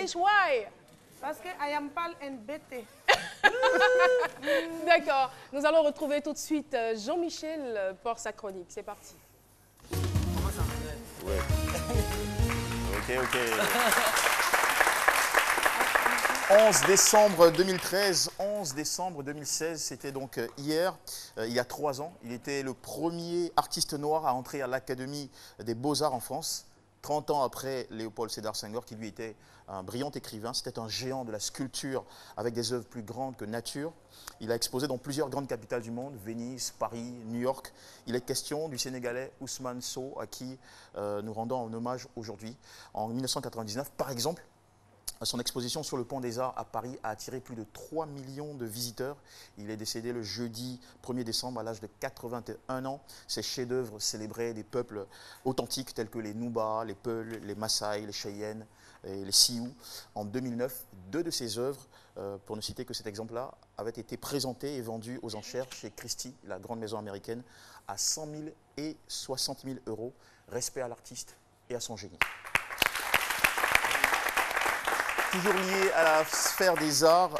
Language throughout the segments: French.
English, why? Parce que I am pâle and bête. D'accord. Nous allons retrouver tout de suite Jean-Michel pour sa chronique. C'est parti. Comment ça va? Ouais. Ok. 11 décembre 2013, 11 décembre 2016, c'était donc hier, il y a 3 ans. Il était le premier artiste noir à entrer à l'Académie des Beaux-Arts en France. 30 ans après Léopold Sédar Senghor, qui lui était un brillant écrivain. C'était un géant de la sculpture avec des œuvres plus grandes que nature. Il a exposé dans plusieurs grandes capitales du monde, Venise, Paris, New York. Il est question du Sénégalais Ousmane Sow, à qui nous rendons un hommage aujourd'hui. En 1999, par exemple, son exposition sur le Pont des Arts à Paris a attiré plus de 3 millions de visiteurs. Il est décédé le jeudi 1er décembre à l'âge de 81 ans. Ses chefs-d'œuvre célébraient des peuples authentiques tels que les Nuba, les Peuls, les Maasai, les Cheyennes et les Sioux. En 2009, 2 de ses œuvres, pour ne citer que cet exemple-là, avaient été présentées et vendues aux enchères chez Christie, la grande maison américaine, à 100 000 et 60 000 euros. Respect à l'artiste et à son génie. Toujours lié à la sphère des arts,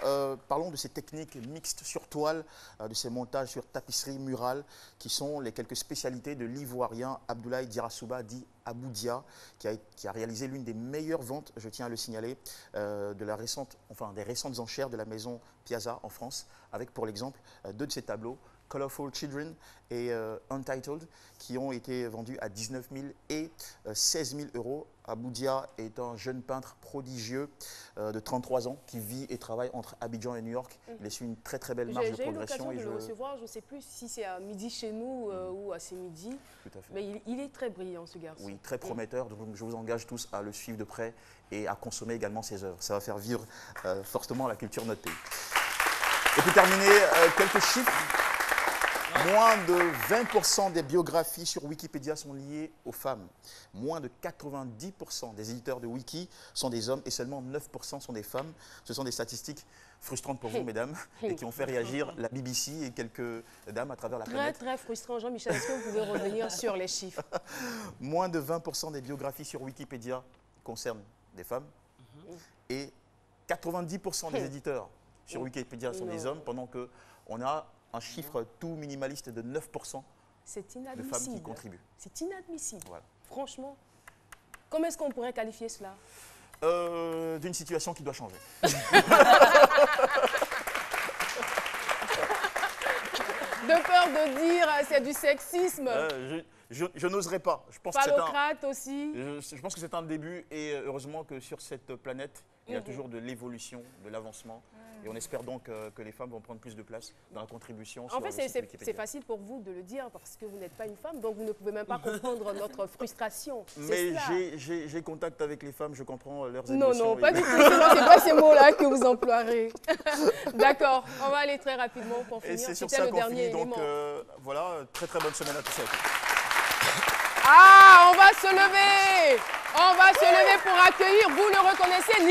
parlons de ces techniques mixtes sur toile, de ces montages sur tapisserie murale, qui sont les quelques spécialités de l'Ivoirien Abdoulaye Dirasouba, dit Abou Dia, qui a réalisé l'une des meilleures ventes, je tiens à le signaler, des récentes enchères de la maison Piazza en France, avec pour l'exemple 2 de ses tableaux, Colorful Children et Untitled, qui ont été vendus à 19 000 et 16 000 euros. Abou Dia est un jeune peintre prodigieux de 33 ans qui vit et travaille entre Abidjan et New York. Il est une très très belle marge de progression. J'ai eu l'occasion de le recevoir, je ne sais plus si c'est à midi chez nous ou à ce midi. Tout à fait. Mais il est très brillant, ce garçon. Oui, très prometteur. Donc je vous engage tous à le suivre de près et à consommer également ses œuvres. Ça va faire vivre fortement la culture de notre pays. Et pour terminer, quelques chiffres. Moins de 20% des biographies sur Wikipédia sont liées aux femmes. Moins de 90% des éditeurs de Wiki sont des hommes et seulement 9% sont des femmes. Ce sont des statistiques frustrantes pour vous, mesdames, et qui ont fait réagir la BBC et quelques dames à travers la planète. Très frustrant. Jean-Michel, est-ce que vous pouvez revenir sur les chiffres? Moins de 20% des biographies sur Wikipédia concernent des femmes et 90% des éditeurs sur Wikipédia sont des hommes, pendant qu'on a un chiffre tout minimaliste de 9% de femmes qui contribuent. C'est inadmissible. Voilà. Franchement, comment est-ce qu'on pourrait qualifier cela? D'une situation qui doit changer. De peur de dire c'est du sexisme. Je n'oserais pas. Je pense aussi. Je pense que c'est un début et heureusement que sur cette planète, il y a toujours de l'évolution, de l'avancement. Et on espère donc que les femmes vont prendre plus de place dans la contribution. En fait, c'est facile pour vous de le dire parce que vous n'êtes pas une femme, donc vous ne pouvez même pas comprendre notre frustration. Mais j'ai contact avec les femmes, je comprends leurs émotions. Non, pas du tout. Ce n'est pas ces mots-là que vous emploierez. D'accord, on va aller très rapidement pour finir. Et c'est sur ça qu'on finit. Donc voilà, très très bonne semaine à tous. Ah, on va se lever. On va se lever pour accueillir, vous le reconnaissez,